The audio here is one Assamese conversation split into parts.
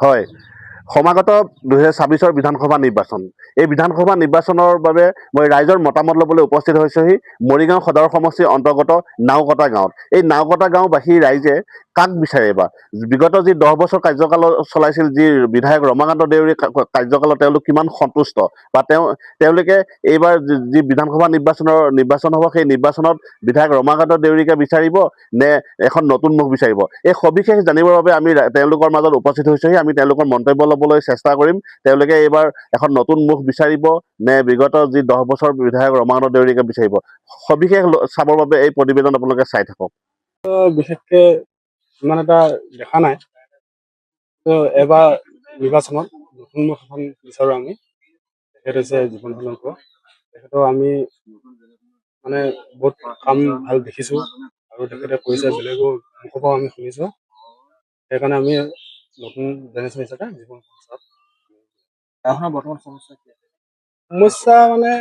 হয়, সমাগত 2026 বিধানসভা নিৰ্বাচন। এই বিধানসভা নিৰ্বাচনৰ বাবে মই ৰাইজৰ মতামত ল'বলৈ উপস্থিত হৈছোহি মৰিগাঁও সদৰ সমষ্টিৰ অন্তৰ্গত নাওকটা গাঁৱত। এই নাওকটা গাঁওবাসী ৰাইজে কাক বিচাৰে বা বিগত যি 10 বছৰ কাৰ্যকাল চলাইছিল যি বিধায়ক ৰমাকান্ত দেউৰী কাৰ্যকালত তেওঁলোক কিমান সন্তুষ্ট বা তেওঁলোকে এইবাৰ যি বিধানসভা নিৰ্বাচন হ'ব সেই নিৰ্বাচনত বিধায়ক ৰমাকান্ত দেউৰীকে বিচাৰিব নে এখন নতুন মুখ বিচাৰিব। এই সবিশেষ জানিবৰ বাবে আমি তেওঁলোকৰ মাজত উপস্থিত হৈছোহি। আমি তেওঁলোকৰ মন্তব্য ল'বলৈ চেষ্টা কৰিম। তেওঁলোকে এইবাৰ এখন নতুন মুখ বিচাৰিব নে বিগত যি 10 বছৰ বিধায়ক ৰমাকান্ত দেউৰীকে বিচাৰিব। সবিশেষ চাবৰ বাবে এই প্ৰতিবেদন আপোনালোকে চাই থাকক। বিশেষকে ইমান এটা দেখা নাই। তো এবাৰ নিৰ্বাচনত নতুন মুখ এখন বিচাৰোঁ আমি। তেখেত হৈছে জীৱন সলঙ্ক। তেখেতৰ আমি মানে বহুত কাম ভাল দেখিছোঁ আৰু তেখেতে কৈছে বেলেগো মুখৰ পৰা আমি শুনিছোঁ। সেইকাৰণে আমি নতুন জেনেৰেশ্যন হিচাপে জীৱন গাঁওখনৰ বৰ্তমান সমস্যা কি আছে? সমস্যা মানে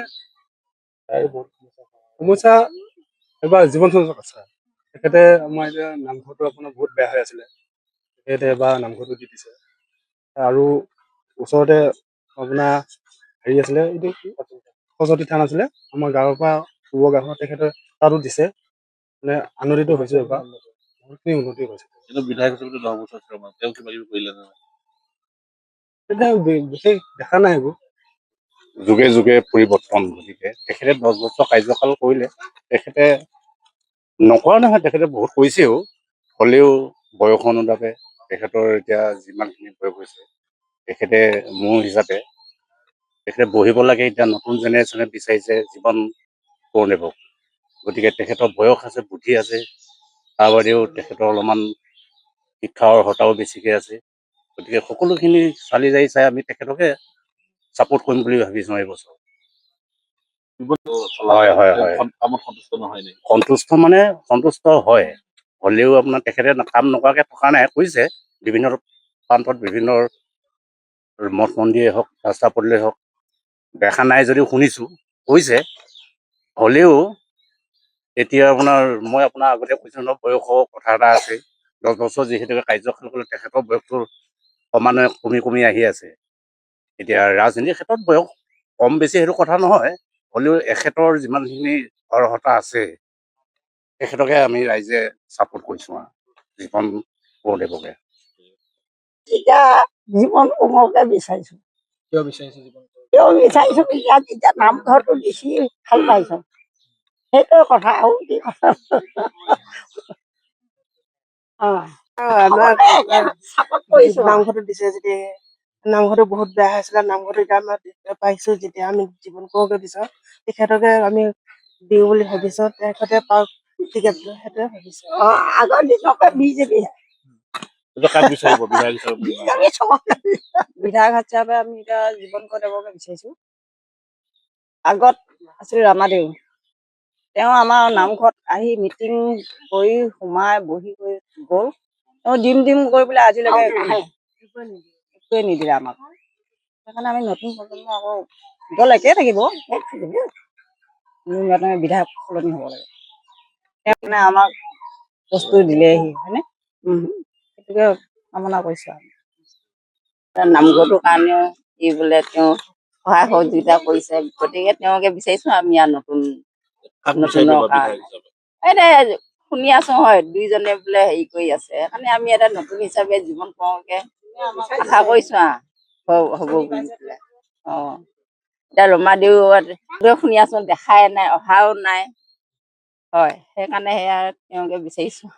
সমস্যা এবাৰ জীৱন সংযোগ আছে। তেখেতে আমাৰ এতিয়া নামঘৰটো আপোনাৰ বহুত বেয়া হৈ আছিলে। তেখেতে এবাৰ নামঘৰটো দি দিছে আৰু ওচৰতে আপোনাৰ হেৰি আছিলে এইটো সৰস্বতী থান আছিলে আমাৰ গাঁৱৰ পৰা পূৰ্ব গাঁৱত তেখেতে তাতো দিছে। মানে আনন্দিত হৈছোঁ এবাৰ বহুতখিনি উন্নতি হৈছে। কিন্তু বিধায়ক হিচাপে 10 বছৰ তেওঁ কিবা কিবি কৰিলে নে নাই? তেতিয়া বিশেষ দেখা নাই এইবোৰ। যুগে যুগে পৰিৱৰ্তন, গতিকে তেখেতে 10 বছৰ কাৰ্যকাল কৰিলে। তেখেতে নকৰা নহয়, তেখেতে বহুত কৰিছেও, হ'লেও বয়স অনুতাপে তেখেতৰ এতিয়া যিমানখিনি বয়স হৈছে তেখেতে মোৰ হিচাপে তেখেতে বহিব লাগে। এতিয়া নতুন জেনেৰেশ্যনে বিচাৰিছে জীৱন কৰ্ণদেৱক। গতিকে তেখেতৰ বয়স আছে, বুদ্ধি আছে, তাৰ বাদেও তেখেতৰ অলপমান শিক্ষা অৰ্হতাও বেছিকৈ আছে। গতিকে সকলোখিনি চালি জাৰি চাই আমি তেখেতকে ছাপোৰ্ট কৰিম বুলি ভাবিছোঁ এই বছৰ। হয় হয় হয়, কামত সন্তুষ্ট নহয় নেকি? সন্তুষ্ট হয়, হ'লেও আপোনাৰ তেখেতে কাম নকৰাকৈ থকা নাই, কৰিছে বিভিন্ন প্ৰান্তত বিভিন্ন মঠ মন্দিৰেই হওক, ৰাস্তা পদূলিয়েই হওক, দেখা নাই যদিও শুনিছোঁ হৈছে। হ'লেও এতিয়া মই আপোনাৰ আগতে কৈছোঁ ন, বয়সৰ কথা এটা আছে। 10 বছৰ যিহেতুকে কাৰ্যকাল কৰিলে তেখেতৰ বয়সটো ক্ৰমান্বয়ে কমি কমি আহি আছে। এতিয়া ৰাজনীতিৰ ক্ষেত্ৰত বয়স কম বেছি সেইটো কথা নহয়, হ'লেও এখেতৰ যিমানখিনি অৰ্হতা আছে তেখেতকে আমি ৰাইজে ছাপোৰ্ট কৰিছোঁ আৰু জীৱন কৰ্ণদেৱকে। এতিয়া জীৱন কৰ্মকে বিচাৰিছোঁ। কিয় বিচাৰিছে জীৱন? কিয় বিচাৰিছোঁ ইয়াত এতিয়া নামঘৰটো বেছি ভাল পাইছোঁ, সেইটোৱে কথা আৰু কি কথা। নামঘৰটো দিছে যদি নামঘৰটো বহুত বেয়া হৈছিলে, নামঘৰটো এতিয়া আমাৰ পাইছো যেতিয়া আমি জীৱন কৰ্মকে বিচাৰোঁ তেখেতকে আমি দিওঁ বুলি ভাবিছোঁ। তেখেতে পাওক টিকেট, সেইটোৱে ভাবিছোঁ। আগৰ দিনকে বিজেপি কাক বিচাৰিব বিধায়ক হিচাপে? বিধায়ক হিচাপে আমি এতিয়া জীৱন কৰ্ণদেৱকে বিচাৰিছোঁ। আগত আছিল ৰামাদেউ, তেওঁ আমাৰ নামঘৰত আহি মিটিং কৰি সোমাই বহি কৰি গ'ল। তেওঁ দিম কৰি পেলাই আজিলৈকে একোৱে নিদিলে আমাক। সেইকাৰণে আমি নতুন প্ৰজন্ম আকৌ দল একেই থাকিব, বিধায়ক সলনি হ'ব লাগে। তেওঁ মানে আমাক বস্তু দিলেহি, হয়নে? সেইটোকে কামনা কৰিছোঁ আৰু নামঘৰটোৰ কাৰণেও ই বোলে তেওঁ সহায় সহযোগিতা কৰিছে, গতিকে তেওঁকে বিচাৰিছোঁ আমি আৰু নতুনৰ কাৰণে। এতিয়া শুনি আছো হয়, দুইজনে বোলে হেৰি কৰি আছে, সেইকাৰণে আমি এটা নতুন হিচাপে জীৱন কৰ্মকে আশা কৰিছোঁ আৰু হ'ব বুলি পেলাই। এতিয়া ৰমাদেউ শুনি আছো, দেখাই নাই, অহাও নাই, হয়, সেইকাৰণে সেয়া তেওঁকে বিচাৰিছোঁ।